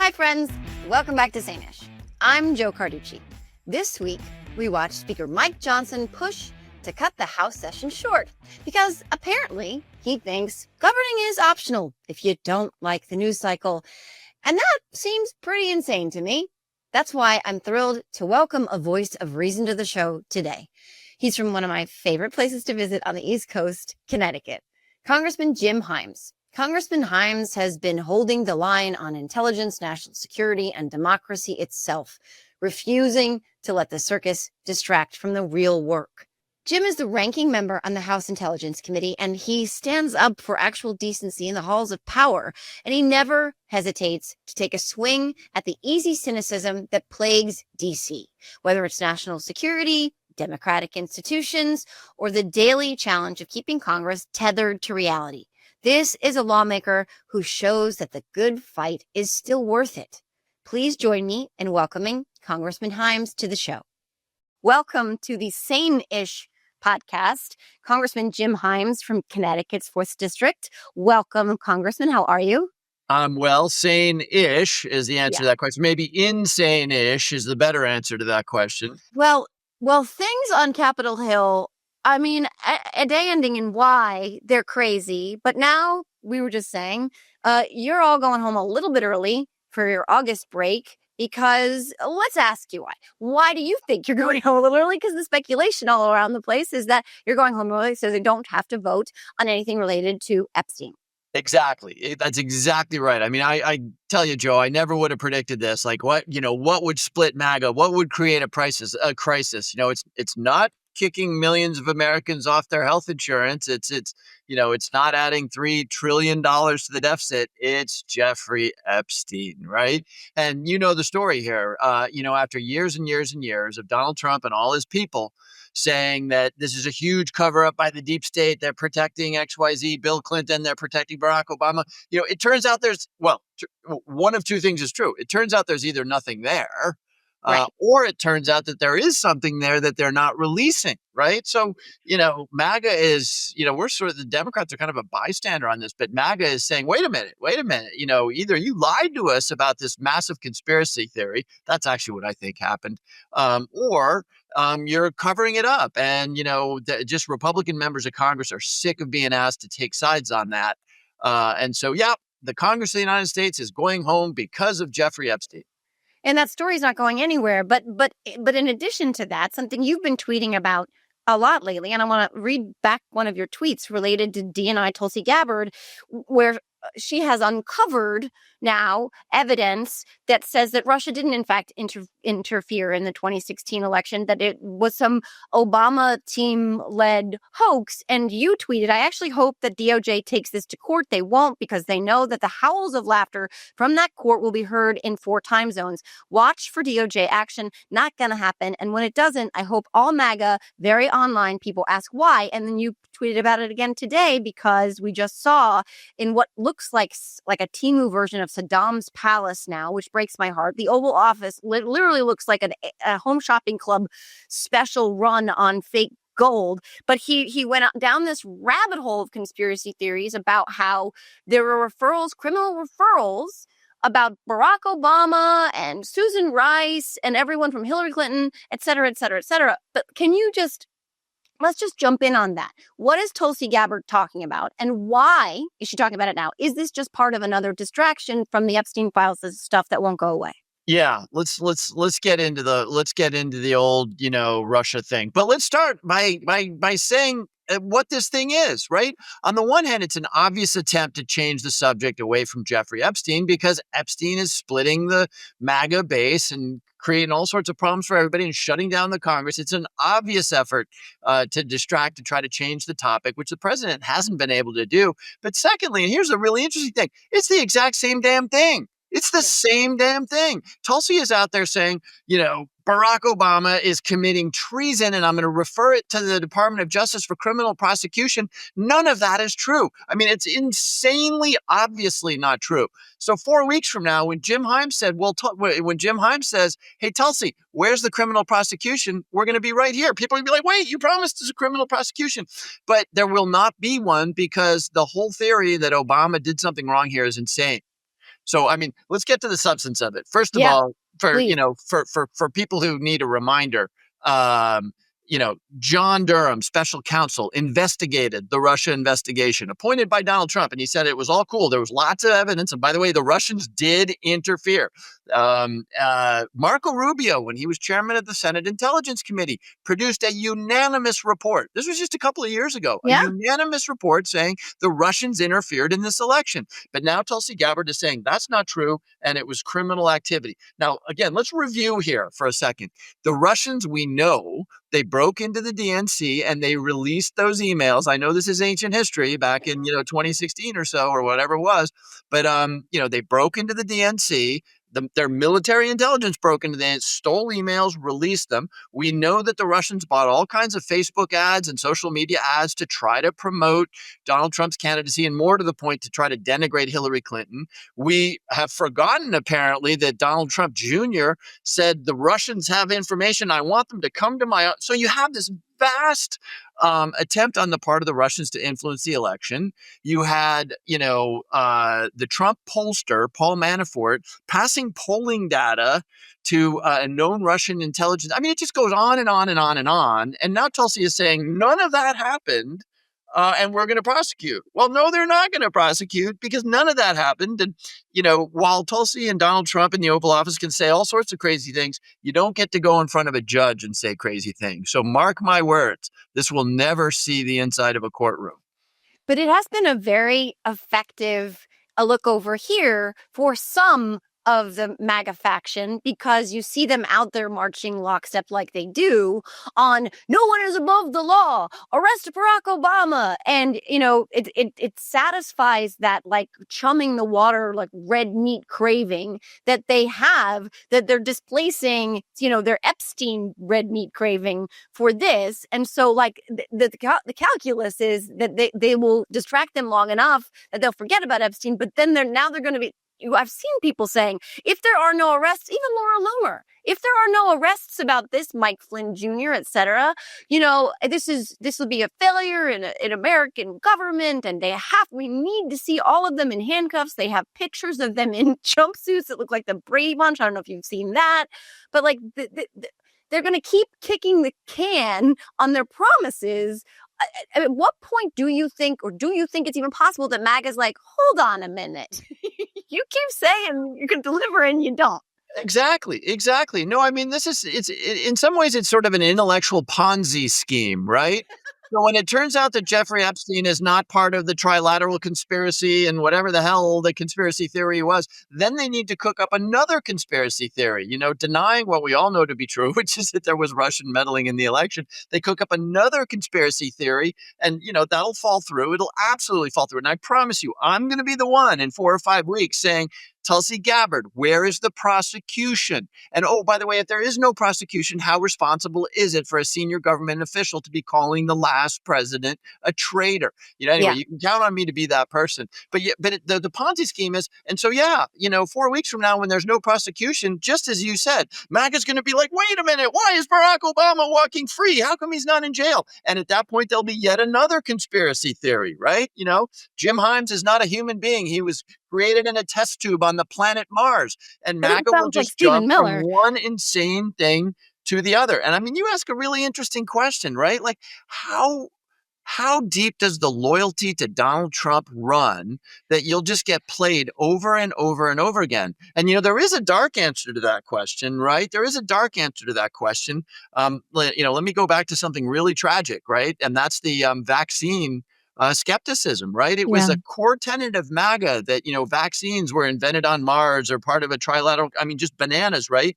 Hi, friends. Welcome back to SANE. I'm Jo Carducci. This week, we watched Speaker Mike Johnson push to cut the House session short because apparently he thinks governing is optional if you don't like the news cycle. And that seems pretty insane to me. That's why I'm thrilled to welcome a voice of reason to the show today. He's from one of my favorite places to visit on the East Coast, Connecticut. Congressman Jim Himes. Congressman Himes has been holding the line on intelligence, national security, and democracy itself, refusing to let the circus distract from the real work. Jim is the ranking member on the House Intelligence Committee, and he stands up for actual decency in the halls of power, and he never hesitates to take a swing at the easy cynicism that plagues D.C., whether it's national security, democratic institutions, or the daily challenge of keeping Congress tethered to reality. This is a lawmaker who shows that the good fight is still worth it. Please join me in welcoming Congressman Himes to the show. Welcome to the SANE-ish podcast, Congressman Jim Himes from Connecticut's 4th District. Welcome, Congressman. How are you? I'm well. Sane-ish is the answer to that question. Maybe insane-ish is the better answer to that question. Well, things on Capitol Hill, I mean, a day ending in Y, they're crazy. But now, we were just saying, you're all going home a little bit early for your August break because let's ask you why. Why do you think you're going home a little early? Because the speculation all around the place is that you're going home early so they don't have to vote on anything related to Epstein. Exactly. That's exactly right. I mean, I tell you, Joe, I never would have predicted this. Like what would split MAGA? What would create a crisis? It's not kicking millions of Americans off their health insurance. It's not adding $3 trillion to the deficit. It's Jeffrey Epstein, right? And you know the story here. After years and years and years of Donald Trump and all his people saying that this is a huge cover up by the deep state, they're protecting XYZ, Bill Clinton, they're protecting Barack Obama. It turns out one of two things is true. It turns out there's either nothing there, Right. Or it turns out that there is something there that they're not releasing, right? So, MAGA is, we're sort of, the Democrats are kind of a bystander on this, but MAGA is saying, wait a minute, either you lied to us about this massive conspiracy theory, that's actually what I think happened, or you're covering it up. And, just Republican members of Congress are sick of being asked to take sides on that. And so, the Congress of the United States is going home because of Jeffrey Epstein. And that story's not going anywhere. But in addition to that, something you've been tweeting about a lot lately, and I want to read back one of your tweets related to DNI Tulsi Gabbard, where she has uncovered now evidence that says that Russia didn't, in fact, interfere in the 2016 election, that it was some Obama team-led hoax. And you tweeted, I actually hope that DOJ takes this to court. They won't, because they know that the howls of laughter from that court will be heard in 4 time zones. Watch for DOJ action. Not going to happen. And when it doesn't, I hope all MAGA, very online people ask why. And then you tweeted about it again today because we just saw in what looks like a Timu version of Saddam's palace now, which breaks my heart. The Oval Office literally looks like a home shopping club special run on fake gold. But he went down this rabbit hole of conspiracy theories about how there were criminal referrals about Barack Obama and Susan Rice and everyone from Hillary Clinton, et cetera, et cetera, et cetera. But let's just jump in on that. What is Tulsi Gabbard talking about, and why is she talking about it now? Is this just part of another distraction from the Epstein files, this stuff that won't go away? Yeah, let's get into the old, Russia thing. But let's start by saying what this thing is, right? On the one hand, it's an obvious attempt to change the subject away from Jeffrey Epstein because Epstein is splitting the MAGA base and creating all sorts of problems for everybody and shutting down the Congress. It's an obvious effort to distract and try to change the topic, which the president hasn't been able to do. But secondly, and here's a really interesting thing, it's the exact same damn thing. It's the same damn thing. Tulsi is out there saying, Barack Obama is committing treason, and I'm going to refer it to the Department of Justice for criminal prosecution. None of that is true. I mean, it's insanely, obviously not true. So 4 weeks from now, when Jim Himes says, hey, Tulsi, where's the criminal prosecution? We're going to be right here. People will be like, wait, you promised us a criminal prosecution. But there will not be one because the whole theory that Obama did something wrong here is insane. So, I mean, let's get to the substance of it. First of Yeah, all, please. for people who need a reminder, um, John Durham, special counsel, investigated the Russia investigation appointed by Donald Trump. And he said it was all cool. There was lots of evidence. And by the way, the Russians did interfere. Marco Rubio, when he was chairman of the Senate Intelligence Committee, produced a unanimous report. This was just a couple of years ago, a Yeah. unanimous report saying the Russians interfered in this election. But now Tulsi Gabbard is saying that's not true and it was criminal activity. Now, again, let's review here for a second. The Russians, we know, they broke into the DNC and they released those emails. I know this is ancient history back in 2016 or so or whatever it was, but they broke into the DNC. Their military intelligence broke into them, stole emails, released them. We know that the Russians bought all kinds of Facebook ads and social media ads to try to promote Donald Trump's candidacy, and more to the point, to try to denigrate Hillary Clinton. We have forgotten, apparently, that Donald Trump Jr. said the Russians have information. I want them to come to my. So you have this vast attempt on the part of the Russians to influence the election. You had, the Trump pollster, Paul Manafort, passing polling data to a known Russian intelligence. I mean, it just goes on and on and on and on. And now Tulsi is saying none of that happened. And we're going to prosecute. Well, no, they're not going to prosecute because none of that happened. And, while Tulsi and Donald Trump in the Oval Office can say all sorts of crazy things, you don't get to go in front of a judge and say crazy things. So mark my words, this will never see the inside of a courtroom. But it has been a very effective look over here for some of the MAGA faction, because you see them out there marching lockstep like they do on no one is above the law, arrest Barack Obama. And, it satisfies that like chumming the water, like red meat craving that they have, that they're displacing, their Epstein red meat craving for this. And so like the calculus is that they will distract them long enough that they'll forget about Epstein, but then they're going to be. I've seen people saying, if there are no arrests, even Laura Loomer, if there are no arrests about this, Mike Flynn Jr., et cetera, this will be a failure in American government. And we need to see all of them in handcuffs. They have pictures of them in jumpsuits that look like the Brady Bunch. I don't know if you've seen that, but like they're going to keep kicking the can on their promises. At what point do you think it's even possible that MAGA's like, hold on a minute, you keep saying you can deliver and you don't? Exactly. No, I mean, it's in some ways, it's sort of an intellectual Ponzi scheme, right? So when it turns out that Jeffrey Epstein is not part of the trilateral conspiracy and whatever the hell the conspiracy theory was, then they need to cook up another conspiracy theory, denying what we all know to be true, which is that there was Russian meddling in the election. They cook up another conspiracy theory and, that'll fall through. It'll absolutely fall through. And I promise you, I'm going to be the one in 4 or 5 weeks saying, Tulsi Gabbard, where is the prosecution? And oh, by the way, if there is no prosecution, how responsible is it for a senior government official to be calling the last president a traitor? Anyway, You can count on me to be that person. But the Ponzi scheme is, and so 4 weeks from now, when there's no prosecution, just as you said, MAGA's going to be like, wait a minute, why is Barack Obama walking free? How come he's not in jail? And at that point, there'll be yet another conspiracy theory, right? Jim Himes is not a human being. He was created in a test tube on the planet Mars. And MAGA will just jump from one insane thing to the other. And I mean, you ask a really interesting question, right? Like, how deep does the loyalty to Donald Trump run that you'll just get played over and over and over again? And, there is a dark answer to that question, right? There is a dark answer to that question. Let me go back to something really tragic, right? And that's the vaccine skepticism, right? It was a core tenet of MAGA that, vaccines were invented on Mars or part of a trilateral, just bananas, right?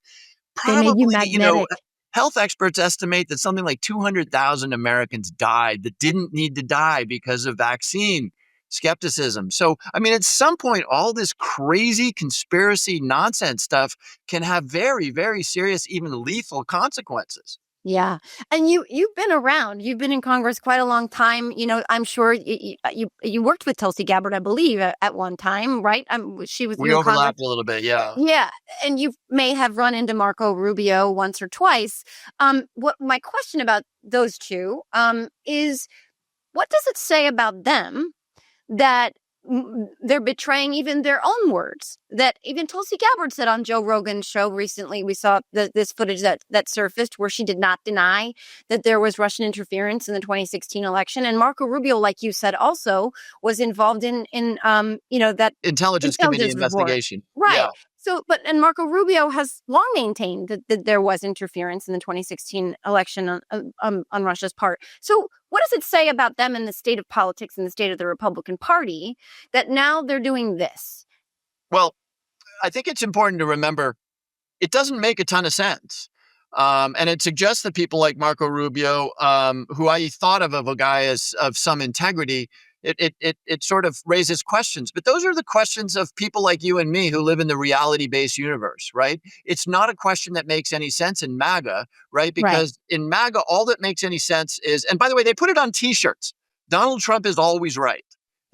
Probably, they made you magnetic. Health experts estimate that something like 200,000 Americans died that didn't need to die because of vaccine skepticism. So, at some point, all this crazy conspiracy nonsense stuff can have very, very serious, even lethal consequences. Yeah. And you've been around. You've been in Congress quite a long time. I'm sure you worked with Tulsi Gabbard, I believe, at one time, right? We overlapped a little bit, yeah. Yeah. And you may have run into Marco Rubio once or twice. What my question about those two is, what does it say about them that they're betraying even their own words. That even Tulsi Gabbard said on Joe Rogan's show recently. We saw this footage that surfaced where she did not deny that there was Russian interference in the 2016 election. And Marco Rubio, like you said, also was involved in that Intelligence Committee intelligence report. investigation. Right. Yeah. So, and Marco Rubio has long maintained that there was interference in the 2016 election on Russia's part. So what does it say about them and the state of politics and the state of the Republican Party that now they're doing this? Well, I think it's important to remember it doesn't make a ton of sense. And it suggests that people like Marco Rubio, who I thought of a guy as of some integrity, it sort of raises questions. But those are the questions of people like you and me who live in the reality-based universe, right? It's not a question that makes any sense in MAGA, right? Because in MAGA, all that makes any sense is, and by the way, they put it on T-shirts. Donald Trump is always right.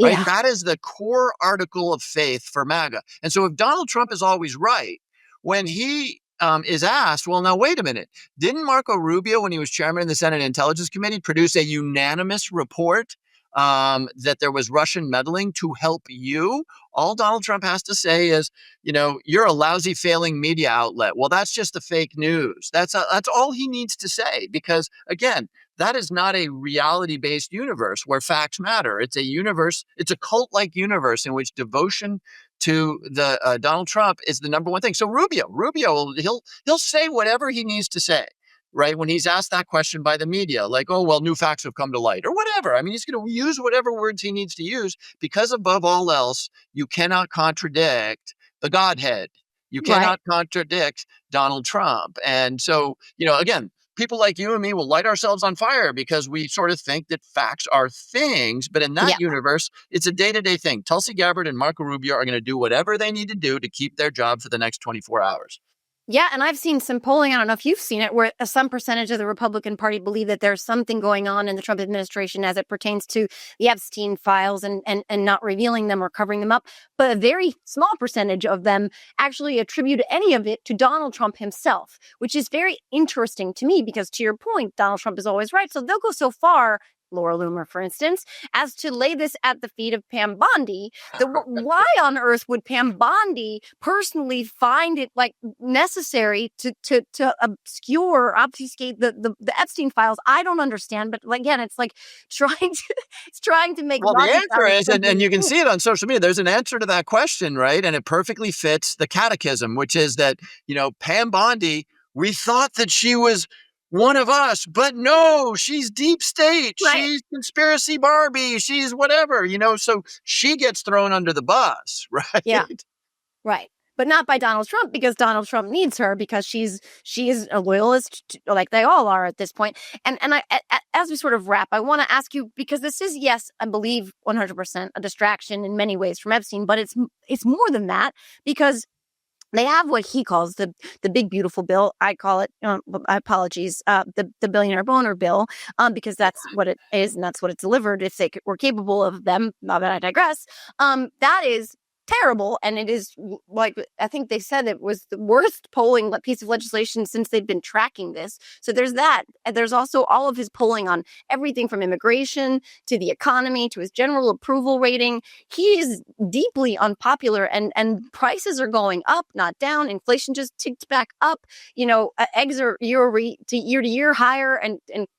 Right? Yeah. That is the core article of faith for MAGA. And so if Donald Trump is always right, when he is asked, well, now, wait a minute, didn't Marco Rubio, when he was chairman of the Senate Intelligence Committee, produce a unanimous report that there was Russian meddling to help you? All Donald Trump has to say is, you're a lousy, failing media outlet. Well, that's just the fake news. That's all he needs to say, because, again, that is not a reality-based universe where facts matter. It's a universe, it's a cult-like universe in which devotion to the Donald Trump is the number one thing. So Rubio, he'll say whatever he needs to say, right? When he's asked that question by the media, like, oh, well, new facts have come to light or whatever. I mean, he's going to use whatever words he needs to use, because above all else, you cannot contradict the Godhead. You cannot contradict Donald Trump. And so, again, people like you and me will light ourselves on fire because we sort of think that facts are things. But in that universe, it's a day-to-day thing. Tulsi Gabbard and Marco Rubio are going to do whatever they need to do to keep their job for the next 24 hours. Yeah, and I've seen some polling, I don't know if you've seen it, where some percentage of the Republican Party believe that there's something going on in the Trump administration as it pertains to the Epstein files and not revealing them or covering them up. But a very small percentage of them actually attribute any of it to Donald Trump himself, which is very interesting to me because, to your point, Donald Trump is always right. So they'll go so far, Laura Loomer, for instance, as to lay this at the feet of Pam Bondi. Why on earth would Pam Bondi personally find it necessary to obfuscate the Epstein files? I don't understand. But again, it's like trying to make. Well, the answer is, and you can see it on social media, there's an answer to that question, right? And it perfectly fits the catechism, which is that, Pam Bondi, we thought that she was one of us, but no, she's deep state. Right. She's conspiracy Barbie. She's whatever, so she gets thrown under the bus, right? Yeah, right. But not by Donald Trump, because Donald Trump needs her because she is a loyalist, like they all are at this point. And as we sort of wrap, I want to ask you, because this is, yes, I believe 100% a distraction in many ways from Epstein, but it's more than that, because they have what he calls the big beautiful bill. I call it, apologies, the billionaire boner bill, because that's what it is and that's what it's delivered. If they were capable of them, but I digress. That is terrible, and it is, like, I think they said it was the worst polling piece of legislation since they've been tracking this. So there's that. And there's also all of his polling on everything from immigration to the economy to his general approval rating. He is deeply unpopular, and prices are going up, not down. Inflation just ticked back up. Eggs are year to year higher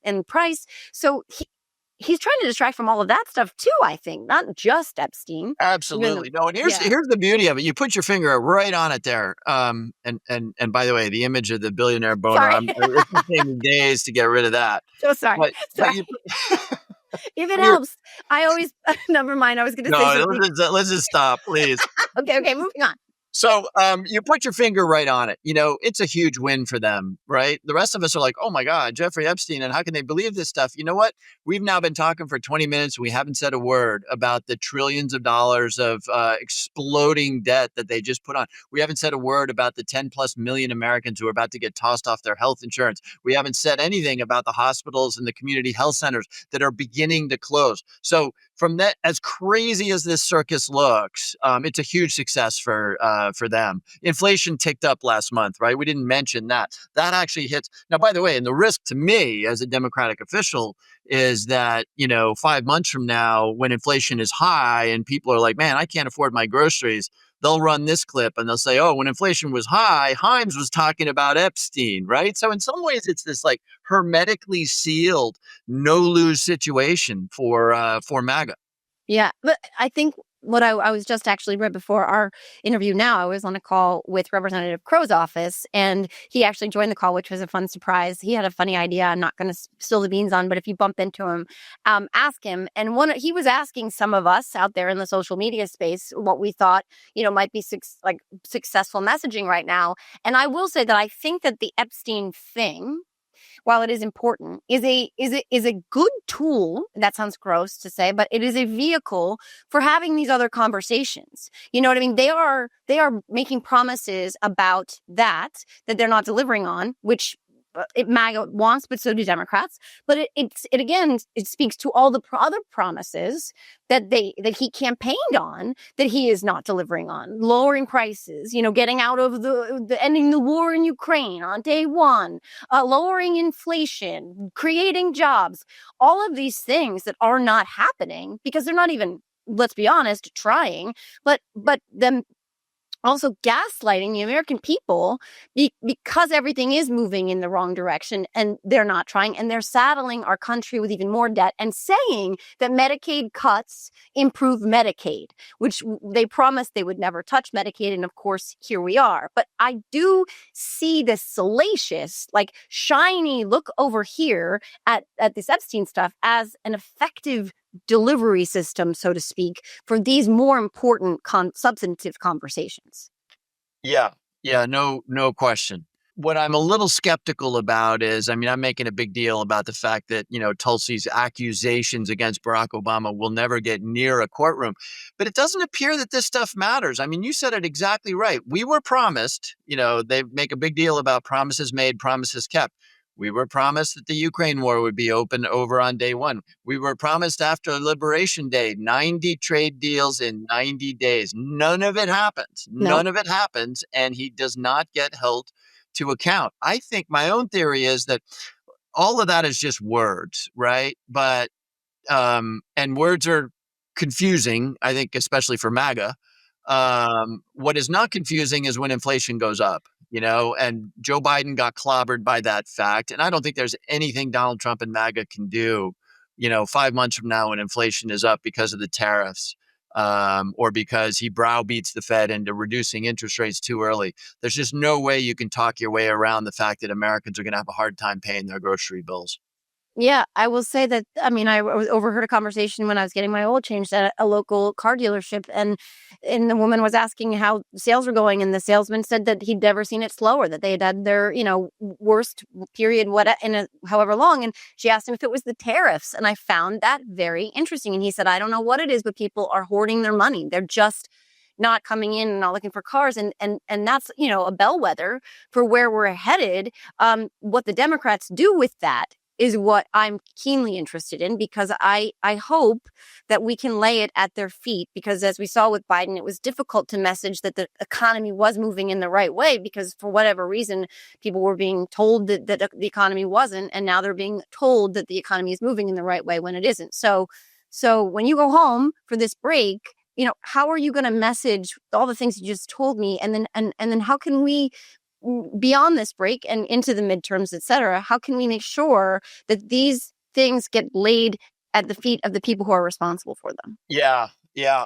and price. So he's trying to distract from all of that stuff too, I think, not just Epstein. Absolutely. No, and here's the beauty of it. You put your finger right on it there. And by the way, the image of the billionaire boner, it's taking days to get rid of that. So sorry. But if it helps, I always, never mind. I was going to say something. Let's just stop, please. Okay, moving on. So you put your finger right on it. It's a huge win for them, right? The rest of us are like, oh my God, Jeffrey Epstein, and how can they believe this stuff? You know what? We've now been talking for 20 minutes. We haven't said a word about the trillions of dollars of exploding debt that they just put on. We haven't said a word about the 10 plus million Americans who are about to get tossed off their health insurance. We haven't said anything about the hospitals and the community health centers that are beginning to close. So from that, as crazy as this circus looks, it's a huge success for them. Inflation ticked up last month, right? We didn't mention that. That actually hits. Now, by the way, and the risk to me as a Democratic official is that, 5 months from now, when inflation is high and people are like, man, I can't afford my groceries, they'll run this clip and they'll say, oh, when inflation was high, Himes was talking about Epstein, right? So in some ways, it's this like hermetically sealed, no lose situation for MAGA. Yeah, but I think what I was just actually right before our interview now, I was on a call with Representative Crow's office, and he actually joined the call, which was a fun surprise. He had a funny idea. I'm not going to spill the beans on, but if you bump into him, ask him. And he was asking some of us out there in the social media space what we thought, might be successful messaging right now. And I will say that I think that the Epstein thing, while it is important, is a good tool. That sounds gross to say, but it is a vehicle for having these other conversations. You know what I mean? They are making promises about that they're not delivering on, which it MAGA wants, but so do Democrats. But it speaks to all the other promises that he campaigned on that he is not delivering on. Lowering prices, getting out of the ending the war in Ukraine on day one, lowering inflation, creating jobs, all of these things that are not happening because they're not even, let's be honest, trying, but them also gaslighting the American people because everything is moving in the wrong direction and they're not trying, and they're saddling our country with even more debt and saying that Medicaid cuts improve Medicaid, which they promised they would never touch Medicaid. And of course, here we are. But I do see this salacious, like shiny look over here at this Epstein stuff as an effective delivery system, so to speak, for these more important substantive conversations. Yeah. Yeah. No question. What I'm a little skeptical about is, I'm making a big deal about the fact that, Tulsi's accusations against Barack Obama will never get near a courtroom, but it doesn't appear that this stuff matters. You said it exactly right. We were promised, they make a big deal about promises made, promises kept. We were promised that the Ukraine war would be over on day one. We were promised after Liberation Day, 90 trade deals in 90 days. None of it happens. No. None of it happens. And he does not get held to account. I think my own theory is that all of that is just words, right? But, and words are confusing, I think, especially for MAGA. What is not confusing is when inflation goes up, and Joe Biden got clobbered by that fact. And I don't think there's anything Donald Trump and MAGA can do, 5 months from now when inflation is up because of the tariffs, or because he browbeats the Fed into reducing interest rates too early. There's just no way you can talk your way around the fact that Americans are going to have a hard time paying their grocery bills. Yeah, I will say that, I overheard a conversation when I was getting my oil changed at a local car dealership, and the woman was asking how sales were going, and the salesman said that he'd never seen it slower, that they had had their, worst period however long. And she asked him if it was the tariffs, and I found that very interesting. And he said, I don't know what it is, but people are hoarding their money. They're just not coming in and not looking for cars. And that's, a bellwether for where we're headed. What the Democrats do with that is what I'm keenly interested in, because I hope that we can lay it at their feet, because as we saw with Biden, it was difficult to message that the economy was moving in the right way, because for whatever reason, people were being told that the economy wasn't, and now they're being told that the economy is moving in the right way when it isn't. So when you go home for this break, how are you going to message all the things you just told me? And then how can we, beyond this break and into the midterms, et cetera, how can we make sure that these things get laid at the feet of the people who are responsible for them? Yeah. Yeah.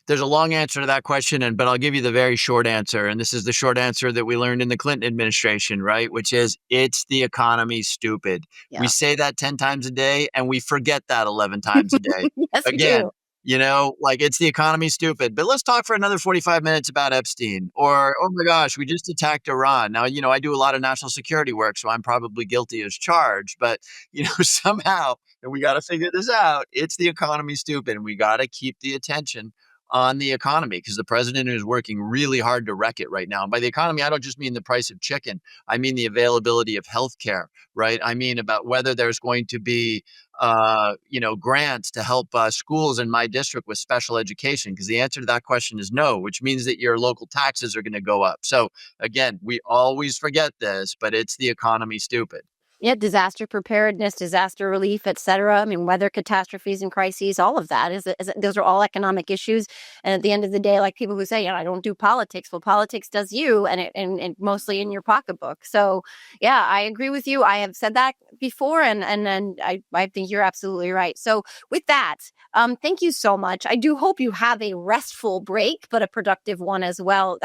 There's a long answer to that question, but I'll give you the very short answer. And this is the short answer that we learned in the Clinton administration, right? Which is, it's the economy, stupid. Yeah. We say that 10 times a day and we forget that 11 times a day. Yes, Again, we do. It's the economy, stupid. But let's talk for another 45 minutes about Epstein, or, oh my gosh, we just attacked Iran. Now, I do a lot of national security work, so I'm probably guilty as charged. But, somehow, and we got to figure this out, it's the economy, stupid. And we got to keep the attention on the economy, because the president is working really hard to wreck it right now. And by the economy, I don't just mean the price of chicken. I mean the availability of healthcare, right? I mean about whether there's going to be grants to help schools in my district with special education, because the answer to that question is no, which means that your local taxes are going to go up. So again, we always forget this, but it's the economy, stupid. Yeah, disaster preparedness, disaster relief, et cetera. I mean, weather catastrophes and crises, all of that those are all economic issues. And at the end of the day, like people who say, I don't do politics. Well, politics does you, and mostly in your pocketbook. So, yeah, I agree with you. I have said that before, and I think you're absolutely right. So, with that, thank you so much. I do hope you have a restful break, but a productive one as well.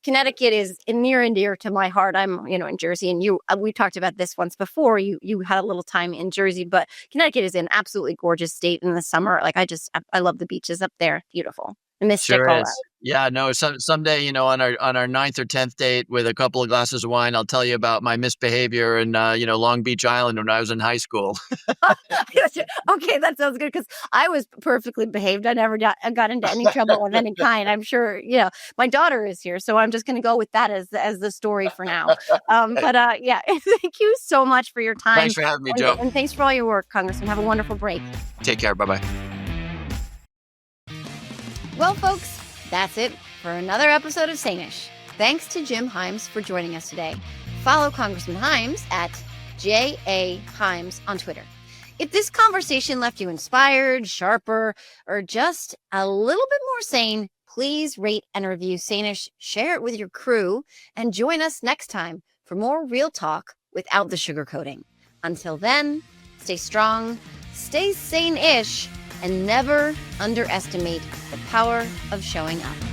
Connecticut is near and dear to my heart. I'm, in Jersey, and we talked about this once before. You had a little time in Jersey, but Connecticut is an absolutely gorgeous state in the summer. Like I love the beaches up there. Beautiful. I miss Sure Colorado. is. Yeah, no, someday, on our ninth or 10th date with a couple of glasses of wine, I'll tell you about my misbehavior in Long Beach Island when I was in high school. Okay, that sounds good, because I was perfectly behaved. I never got into any trouble of any kind. I'm sure, my daughter is here, so I'm just going to go with that as the story for now. Yeah, thank you so much for your time. Thanks for having me, Joe. And thanks for all your work, Congressman. Have a wonderful break. Take care. Bye-bye. Well, folks, that's it for another episode of SANE-ish. Thanks to Jim Himes for joining us today. Follow Congressman Himes at J.A. Himes on Twitter. If this conversation left you inspired, sharper, or just a little bit more sane, please rate and review SANE-ish, share it with your crew, and join us next time for more real talk without the sugarcoating. Until then, stay strong, stay sane-ish, and never underestimate the power of showing up.